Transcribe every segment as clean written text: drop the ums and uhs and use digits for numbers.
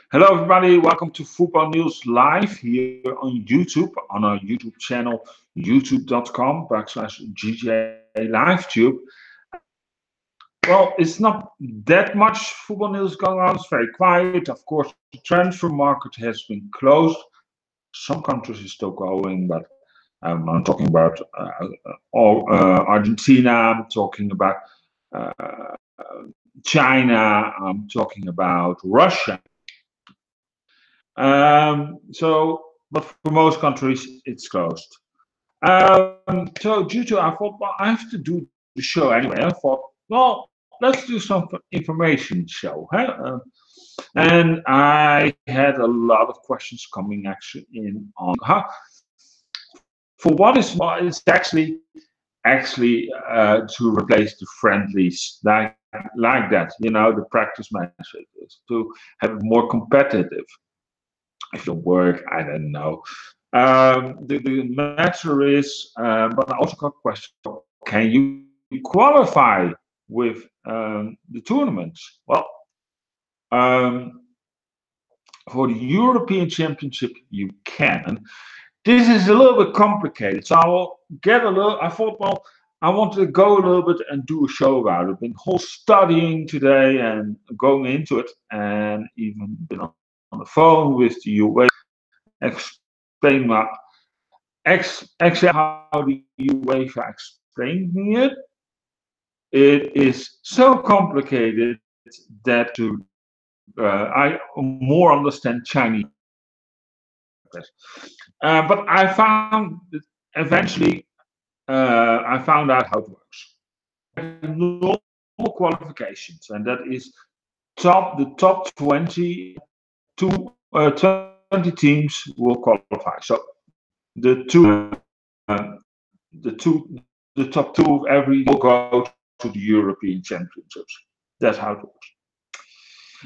Hello, everybody. Welcome to Football News Live here on YouTube, on our YouTube channel, youtube.com/GJ LiveTube. Well, it's not that much football news going on. It's very quiet. Of course, the transfer market has been closed. Some countries is still going, but I'm talking about Argentina. I'm talking about uh, China. I'm talking about Russia. But for most countries, it's closed. So due to I thought, well, I have to do the show anyway. I thought, well, let's do some information show, huh? And I had a lot of questions coming actually in on how for what is actually to replace the friendlies like that, the practice matches to have it more competitive. If it work, I don't know. The matter is, but I also got a question: can you qualify with the tournaments? Well, um, for the European Championship, you can. This is a little bit complicated, so I will get a little. I thought, well, I wanted to go a little bit and do a show about it. I've been whole studying today and going into it, and even been on the phone with the UEFA, explain exactly how the UEFA explained me it. It is so complicated that I more understand Chinese. But I found that eventually I found out how it works. Normal qualifications, and that is the top 20 20 teams will qualify. So the the two the top two of every will go to the European Championships. That's how it works.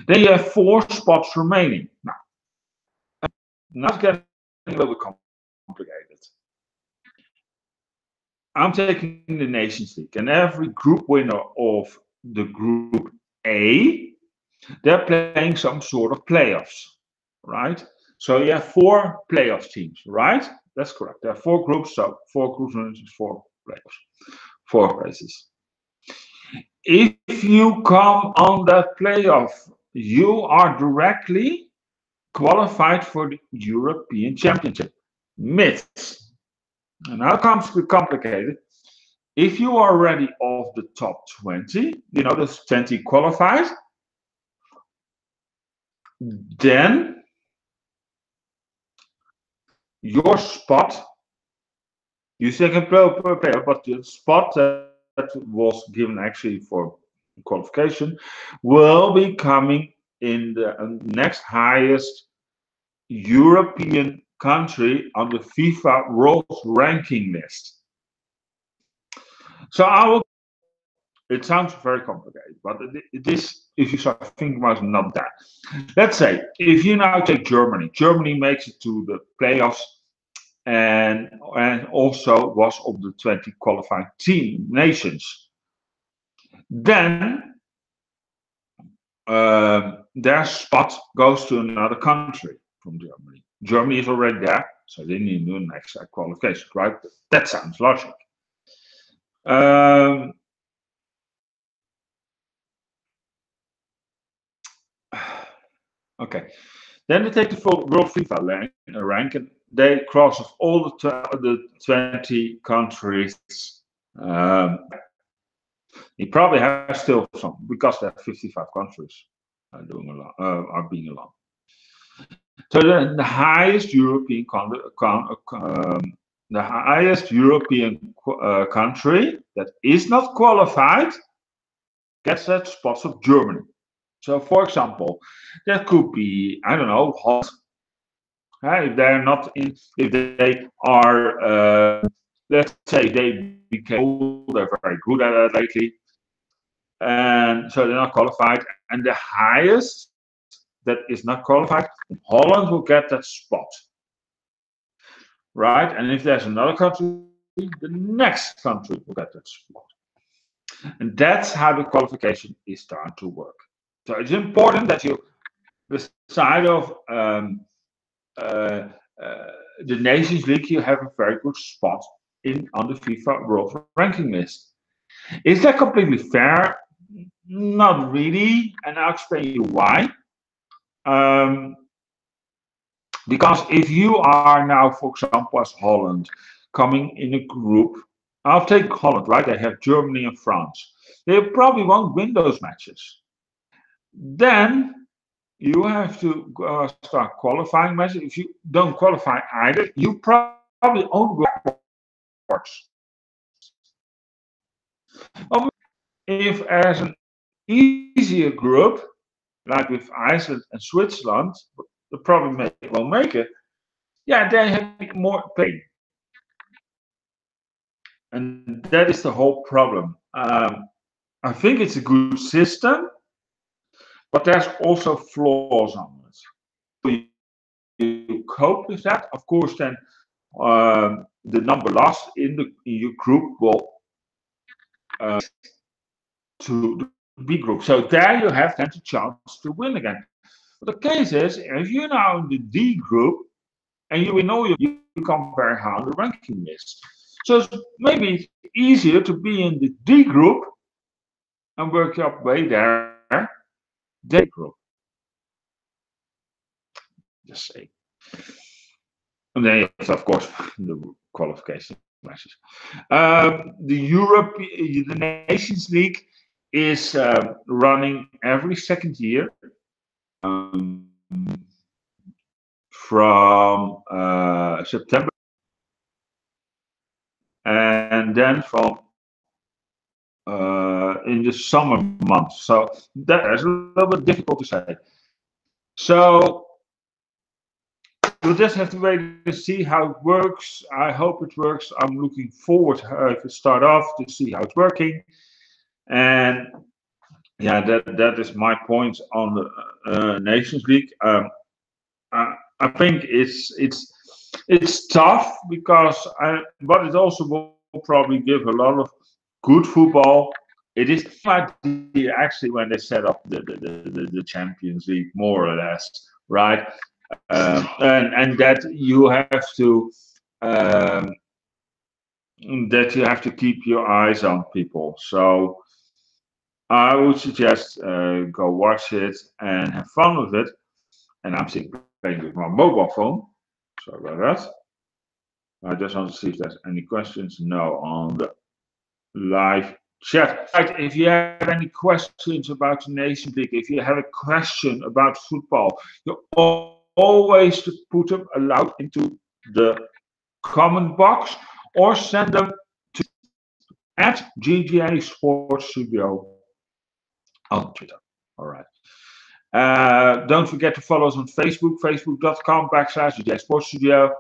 Then you have four spots remaining. Now it's getting a little bit complicated. I'm taking the Nations League, and every group winner of the Group A, they're playing some sort of playoffs, right? So you have four playoff teams, right? That's correct. There are four groups, so four groups and four playoffs, four places. If you come on that playoff, you are directly qualified for the European Championship. Myths. And now comes the complicated. If you are already of the top 20, there's 20 qualified, then your spot, you second player, but the spot that was given actually for qualification will be coming in the next highest European country on the FIFA World Ranking list. So it sounds very complicated, but it is, if you start thinking about it, not that. Let's say, if you now take Germany, Germany makes it to the playoffs and also was of the 20 qualified team nations. Then their spot goes to another country from Germany. Germany is already there, so they need to do an extra qualification, right? That sounds logical. Okay, then they take the World FIFA rank and they cross off all the 20 countries. You probably have still some because there are 55 countries are being allowed. So the highest European country that is not qualified gets that spot of Germany. So, for example, that could be, I don't know, Holland. If they're not in, if they are, let's say they became, they're very good at it lately, and so they're not qualified. And the highest that is not qualified, Holland will get that spot, right? And if there's another country, the next country will get that spot. And that's how the qualification is starting to work. So it's important that you beside of uh, uh, the Nations League, you have a very good spot in on the FIFA World Ranking List. Is that completely fair? Not really, and I'll explain you why. Um, because if you are now, for example, as Holland, coming in a group, I'll take Holland, right? They have Germany and France. They probably won't win those matches. Then you have to start qualifying matches. If you don't qualify either, you probably only go backwards. Or if as an easier group, like with Iceland and Switzerland, the problem won't make it. Yeah, they have more pain, and that is the whole problem. I think it's a good system, but there's also flaws on it. You cope with that. Of course, then the number lost in your group will to the B group. So there you have then the chance to win again. But the case is, if you're now in the D group and you know you come very high on the ranking list. So maybe it's easier to be in the D group and work your way there than the A group. Just say. And then, yes, of course, the qualification matches. The Nations League is running every second year from September, and then from in the summer months. So that is a little bit difficult to say. So we'll just have to wait and see how it works. I hope it works. I'm looking forward to start off to see how it's working. And yeah, that is my point on the Nations League. I think it's tough because but it also will probably give a lot of good football. It is actually when they set up the Champions League, more or less, right? And um, that you have to keep your eyes on people. So I would suggest go watch it and have fun with it. And I'm sitting playing with my mobile phone. Sorry about that. I just want to see if there's any questions. No, on the live chat. Right, if you have any questions about the Nation League, if you have a question about football, you always to put them aloud into the comment box or send them to at GGA Sports Studio on Twitter. All right. Don't forget to follow us on Facebook, facebook.com/GGA Sports Studio.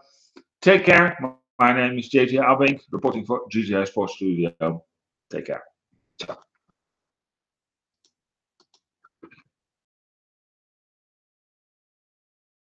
Take care. My name is JJ Abbink, reporting for GGA Sports Studio. Take care. Ciao.